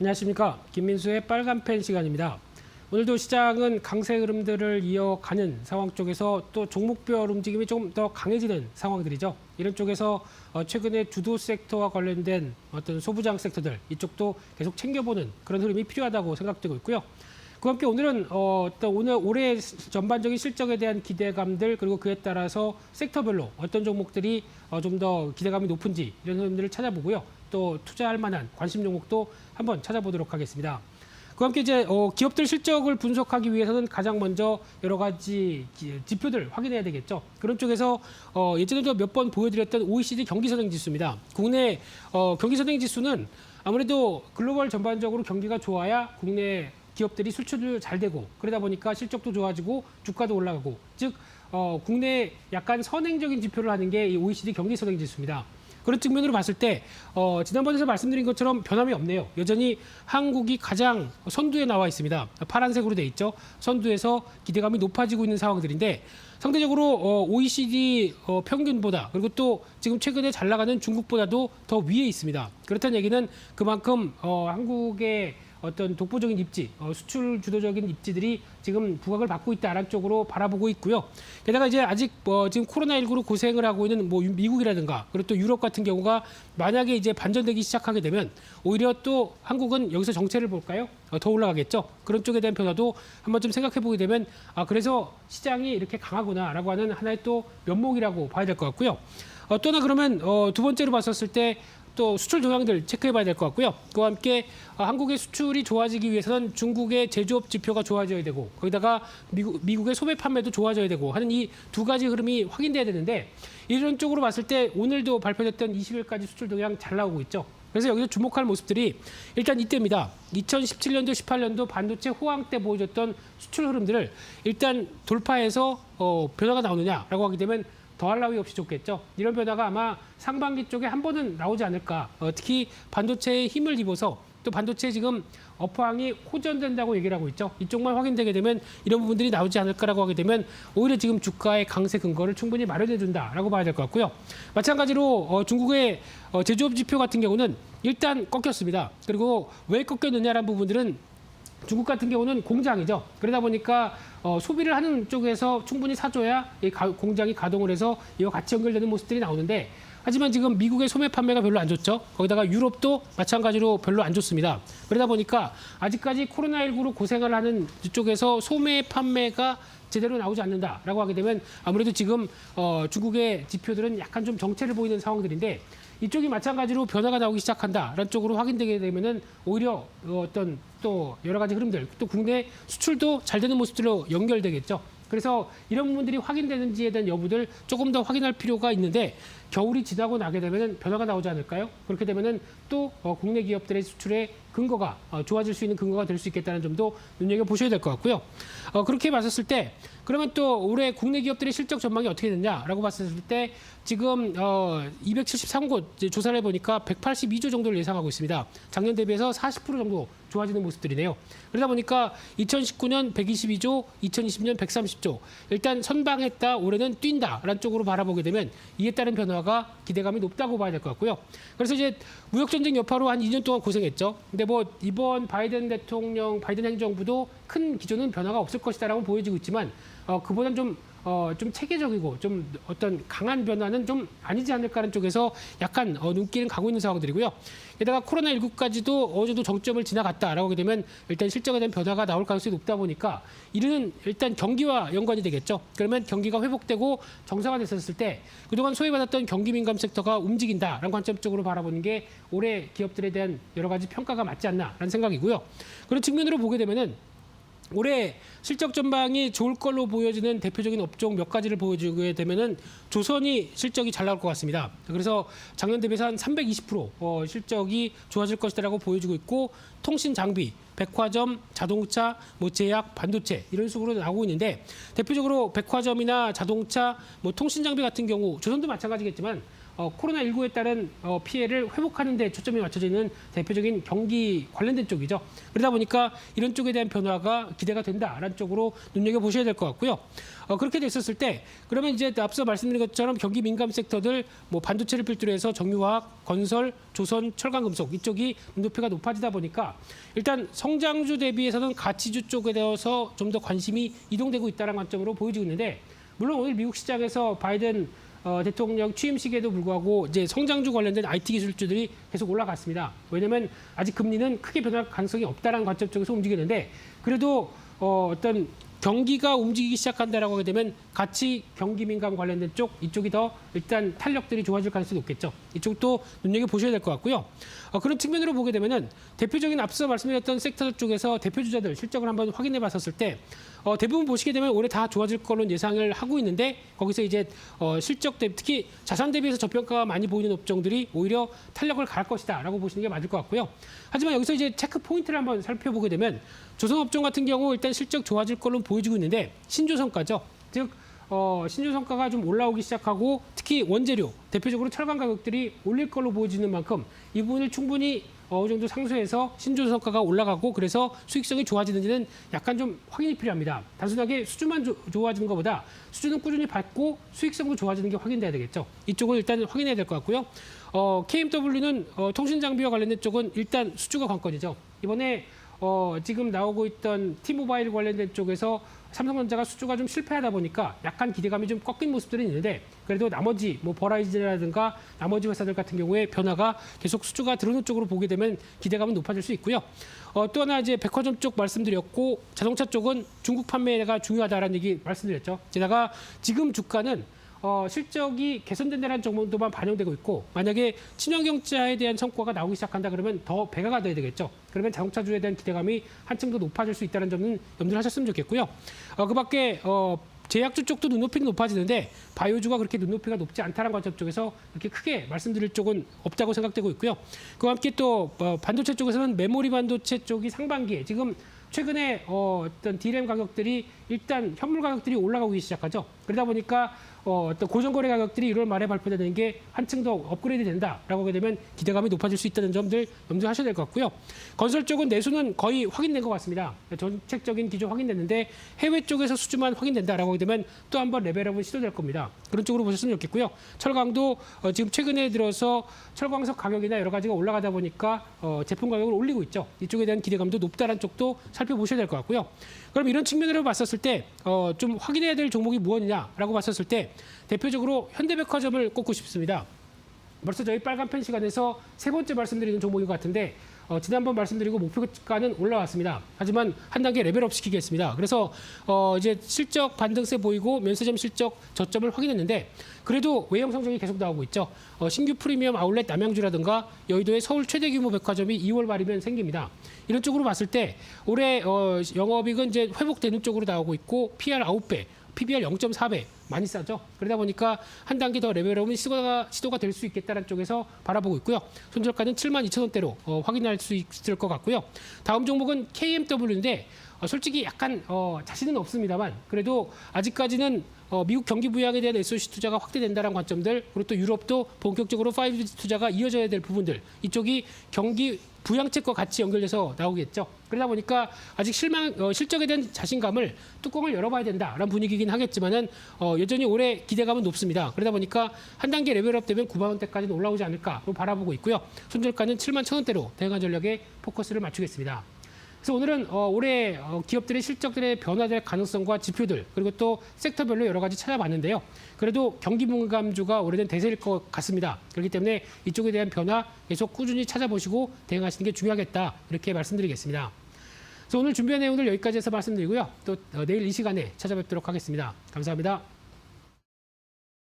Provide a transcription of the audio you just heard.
안녕하십니까. 김민수의 빨간펜 시간입니다. 오늘도 시장은 강세 흐름들을 이어가는 상황 쪽에서 또 종목별 움직임이 좀 더 강해지는 상황들이죠. 이런 쪽에서 최근에 주도 섹터와 관련된 어떤 소부장 섹터들 이쪽도 계속 챙겨보는 그런 흐름이 필요하다고 생각되고 있고요. 그와 함께 오늘은 오늘 올해 전반적인 실적에 대한 기대감들 그리고 그에 따라서 섹터별로 어떤 종목들이 좀 더 기대감이 높은지 이런 흐름들을 찾아보고요. 또 투자할 만한 관심 종목도 한번 찾아보도록 하겠습니다. 그와 함께 이제 기업들 실적을 분석하기 위해서는 가장 먼저 여러 가지 지표들 확인해야 되겠죠. 그런 쪽에서 예전에도 몇 번 보여드렸던 OECD 경기선행 지수입니다. 국내 경기선행 지수는 아무래도 글로벌 전반적으로 경기가 좋아야 국내 기업들이 수출도 잘 되고 그러다 보니까 실적도 좋아지고 주가도 올라가고 즉 국내 약간 선행적인 지표를 하는 게 이 OECD 경기선행 지수입니다. 그런 측면으로 봤을 때 지난번에서 말씀드린 것처럼 변함이 없네요. 여전히 한국이 가장 선두에 나와 있습니다. 파란색으로 돼 있죠. 선두에서 기대감이 높아지고 있는 상황들인데 상대적으로 OECD 평균보다 그리고 또 지금 최근에 잘 나가는 중국보다도 더 위에 있습니다. 그렇다는 얘기는 그만큼 한국의 어떤 독보적인 입지, 수출 주도적인 입지들이 지금 부각을 받고 있다라는 쪽으로 바라보고 있고요. 게다가 이제 아직 지금 코로나19로 고생을 하고 있는 뭐 미국이라든가 그리고 또 유럽 같은 경우가 만약에 이제 반전되기 시작하게 되면 오히려 또 한국은 여기서 정체를 볼까요? 더 올라가겠죠. 그런 쪽에 대한 변화도 한번 좀 생각해 보게 되면 그래서 시장이 이렇게 강하구나라고 하는 하나의 또 면목이라고 봐야 될 것 같고요. 또 하나 그러면 두 번째로 봤었을 때 또 수출 동향들 체크해 봐야 될 것 같고요. 그와 함께 한국의 수출이 좋아지기 위해서는 중국의 제조업 지표가 좋아져야 되고 거기다가 미국의 소매 판매도 좋아져야 되고 하는 이 두 가지 흐름이 확인돼야 되는데 이런 쪽으로 봤을 때 오늘도 발표됐던 20일까지 수출 동향 잘 나오고 있죠. 그래서 여기서 주목할 모습들이 일단 이때입니다. 2017년도, 18년도 반도체 호황 때 보여줬던 수출 흐름들을 일단 돌파해서 변화가 나오느냐라고 하게 되면 더할 나위 없이 좋겠죠. 이런 변화가 아마 상반기 쪽에 한 번은 나오지 않을까. 특히 반도체에 힘을 입어서 또 반도체 지금 업황이 호전된다고 얘기를 하고 있죠. 이쪽만 확인되게 되면 이런 부분들이 나오지 않을까라고 하게 되면 오히려 지금 주가의 강세 근거를 충분히 마련해 준다라고 봐야 될 것 같고요. 마찬가지로 중국의 제조업 지표 같은 경우는 일단 꺾였습니다. 그리고 왜 꺾였느냐라는 부분들은 중국 같은 경우는 공장이죠. 그러다 보니까 소비를 하는 쪽에서 충분히 사줘야 이 공장이 가동을 해서 이와 같이 연결되는 모습들이 나오는데 하지만 지금 미국의 소매 판매가 별로 안 좋죠. 거기다가 유럽도 마찬가지로 별로 안 좋습니다. 그러다 보니까 아직까지 코로나19로 고생을 하는 이쪽에서 소매 판매가 제대로 나오지 않는다라고 하게 되면 아무래도 지금 중국의 지표들은 약간 좀 정체를 보이는 상황들인데 이쪽이 마찬가지로 변화가 나오기 시작한다라는 쪽으로 확인되게 되면은 오히려 어떤 또 여러 가지 흐름들 또 국내 수출도 잘 되는 모습들로 연결되겠죠. 그래서 이런 부분들이 확인되는지에 대한 여부들 조금 더 확인할 필요가 있는데 겨울이 지나고 나게 되면 변화가 나오지 않을까요? 그렇게 되면은 또 국내 기업들의 수출의 근거가 좋아질 수 있는 근거가 될 수 있겠다는 점도 눈여겨보셔야 될 것 같고요. 그렇게 봤었을 때 그러면 또 올해 국내 기업들의 실적 전망이 어떻게 되느냐라고 봤을 때 지금 273곳 조사를 해보니까 182조 정도를 예상하고 있습니다. 작년 대비해서 40% 정도 좋아지는 모습들이네요. 그러다 보니까 2019년 122조, 2020년 130조. 일단 선방했다, 올해는 뛴다라는 쪽으로 바라보게 되면 이에 따른 변화가 기대감이 높다고 봐야 될 것 같고요. 그래서 이제 무역전쟁 여파로 한 2년 동안 고생했죠. 근데 뭐 이번 바이든 대통령, 바이든 행정부도 큰 기조는 변화가 없을 것이다라고 보여지고 있지만 그보다는 좀 체계적이고 좀 어떤 강한 변화는 좀 아니지 않을까 하는 쪽에서 약간 눈길은 가고 있는 상황들이고요. 게다가 코로나19까지도 어느 정도 정점을 지나갔다라고 하게 되면 일단 실적에 대한 변화가 나올 가능성이 높다 보니까 이는 일단 경기와 연관이 되겠죠. 그러면 경기가 회복되고 정상화됐었을 때 그동안 소외받았던 경기 민감 섹터가 움직인다라는 관점적으로 바라보는 게 올해 기업들에 대한 여러 가지 평가가 맞지 않나라는 생각이고요. 그런 측면으로 보게 되면은 올해 실적 전망이 좋을 걸로 보여지는 대표적인 업종 몇 가지를 보여주게 되면은 조선이 실적이 잘 나올 것 같습니다. 그래서 작년 대비해서 한 320% 실적이 좋아질 것이라고 보여지고 있고 통신 장비, 백화점, 자동차, 뭐 제약, 반도체 이런 식으로 나오고 있는데 대표적으로 백화점이나 자동차, 뭐 통신 장비 같은 경우 조선도 마찬가지겠지만 코로나19에 따른 피해를 회복하는 데 초점이 맞춰져 있는 대표적인 경기 관련된 쪽이죠. 그러다 보니까 이런 쪽에 대한 변화가 기대가 된다라는 쪽으로 눈여겨보셔야 될 것 같고요. 그렇게 됐었을 때 그러면 이제 앞서 말씀드린 것처럼 경기 민감 섹터들 뭐 반도체를 필두로 해서 정유화학, 건설, 조선, 철강, 금속 이쪽이 눈높이가 높아지다 보니까 일단 성장주 대비해서는 가치주 쪽에 대해서 좀 더 관심이 이동되고 있다는 관점으로 보여지고 있는데 물론 오늘 미국 시장에서 바이든 대통령 취임식에도 불구하고 이제 성장주 관련된 IT 기술주들이 계속 올라갔습니다. 왜냐하면 아직 금리는 크게 변할 가능성이 없다는 관점 쪽에서 움직이는데 그래도 어떤 경기가 움직이기 시작한다라고 하게 되면 같이 경기 민감 관련된 쪽 이쪽이 더 일단 탄력들이 좋아질 가능성이 높겠죠. 이쪽도 눈여겨보셔야 될 것 같고요. 그런 측면으로 보게 되면은 대표적인 앞서 말씀드렸던 섹터 쪽에서 대표 주자들 실적을 한번 확인해 봤었을 때 대부분 보시게 되면 올해 다 좋아질 걸로 예상을 하고 있는데 거기서 이제 실적 대비 특히 자산 대비해서 저평가가 많이 보이는 업종들이 오히려 탄력을 가할 것이다라고 보시는 게 맞을 것 같고요. 하지만 여기서 이제 체크 포인트를 한번 살펴보게 되면 조선업종 같은 경우 일단 실적 좋아질 걸로 보여지고 있는데 신조성과죠. 즉 신조성과가 좀 올라오기 시작하고 특히 원재료 대표적으로 철강 가격들이 올릴 걸로 보여지는 만큼 이 부분을 충분히 어느 정도 상쇄해서 신조성과가 올라가고 그래서 수익성이 좋아지는지는 약간 좀 확인이 필요합니다. 단순하게 수주만 좋아지는 것보다 수주는 꾸준히 받고 수익성도 좋아지는 게 확인돼야 되겠죠. 이쪽을 일단 확인해야 될 것 같고요. KMW는 통신장비와 관련된 쪽은 일단 수주가 관건이죠. 이번에 지금 나오고 있던 T모바일 관련된 쪽에서 삼성전자가 수주가 좀 실패하다 보니까 약간 기대감이 좀 꺾인 모습들이 있는데 그래도 나머지 뭐 버라이즌이라든가 나머지 회사들 같은 경우에 변화가 계속 수주가 들어오는 쪽으로 보게 되면 기대감은 높아질 수 있고요. 또 하나 이제 백화점 쪽 말씀드렸고 자동차 쪽은 중국 판매가 중요하다라는 얘기 말씀드렸죠. 게다가 지금 주가는 실적이 개선된다는 정도만 반영되고 있고 만약에 친환경차에 대한 성과가 나오기 시작한다 그러면 더 배가가 돼야 되겠죠. 그러면 자동차주에 대한 기대감이 한층 더 높아질 수 있다는 점은 염두를 하셨으면 좋겠고요. 그밖에 제약주 쪽도 눈높이는 높아지는데 바이오주가 그렇게 눈높이가 높지 않다는 관점 쪽에서 이렇게 크게 말씀드릴 쪽은 없다고 생각되고 있고요. 그와 함께 또 반도체 쪽에서는 메모리 반도체 쪽이 상반기에 지금 최근에 어떤 D램 가격들이 일단 현물 가격들이 올라가기 시작하죠. 그러다 보니까 어떤 고정거래 가격들이 1월 말에 발표되는 게 한층 더 업그레이드 된다라고 하게 되면 기대감이 높아질 수 있다는 점들 염두하셔야 될 것 같고요. 건설 쪽은 내수는 거의 확인된 것 같습니다. 정책적인 기조 확인됐는데 해외 쪽에서 수주만 확인된다라고 하게 되면 또 한 번 레벨업은 시도될 겁니다. 그런 쪽으로 보셨으면 좋겠고요. 철강도 지금 최근에 들어서 철광석 가격이나 여러 가지가 올라가다 보니까 제품 가격을 올리고 있죠. 이쪽에 대한 기대감도 높다는 쪽도 살펴보셔야 될 것 같고요. 그럼 이런 측면으로 봤었을 때 좀 확인해야 될 종목이 무엇이냐라고 봤었을 때 대표적으로 현대백화점을 꼽고 싶습니다. 벌써 저희 빨간 펜 시간에서 세 번째 말씀드리는 종목인 것 같은데 지난번 말씀드리고 목표가는 올라왔습니다. 하지만 한 단계 레벨업 시키겠습니다. 그래서 이제 실적 반등세 보이고 면세점 실적 저점을 확인했는데 그래도 외형 성적이 계속 나오고 있죠. 신규 프리미엄 아울렛 남양주라든가 여의도의 서울 최대 규모 백화점이 2월 말이면 생깁니다. 이런 쪽으로 봤을 때 올해 영업이익은 이제 회복되는 쪽으로 나오고 있고 PR 9배, PBR 0.4배 많이 싸죠. 그러다 보니까 한 단계 더 레벨업은 시도가 될 수 있겠다는 쪽에서 바라보고 있고요. 손절가는 72,000원대로 확인할 수 있을 것 같고요. 다음 종목은 KMW인데 솔직히 약간 자신은 없습니다만 그래도 아직까지는 미국 경기 부양에 대한 SOC 투자가 확대된다는 관점들 그리고 또 유럽도 본격적으로 5G 투자가 이어져야 될 부분들 이쪽이 경기 부양책과 같이 연결돼서 나오겠죠. 그러다 보니까 아직 실적에 대한 자신감을 뚜껑을 열어봐야 된다라는 분위기긴 하겠지만은 여전히 올해 기대감은 높습니다. 그러다 보니까 한 단계 레벨업 되면 9만 원대까지는 올라오지 않을까로 바라보고 있고요. 손절가는 71,000원대로 대응한 전략에 포커스를 맞추겠습니다. 그래서 오늘은 올해 기업들의 실적들의 변화될 가능성과 지표들 그리고 또 섹터별로 여러 가지 찾아봤는데요. 그래도 경기 민감주가 오래된 대세일 것 같습니다. 그렇기 때문에 이쪽에 대한 변화 계속 꾸준히 찾아보시고 대응하시는 게 중요하겠다 이렇게 말씀드리겠습니다. 그래서 오늘 준비한 내용들 여기까지 해서 말씀드리고요. 또 내일 이 시간에 찾아뵙도록 하겠습니다. 감사합니다.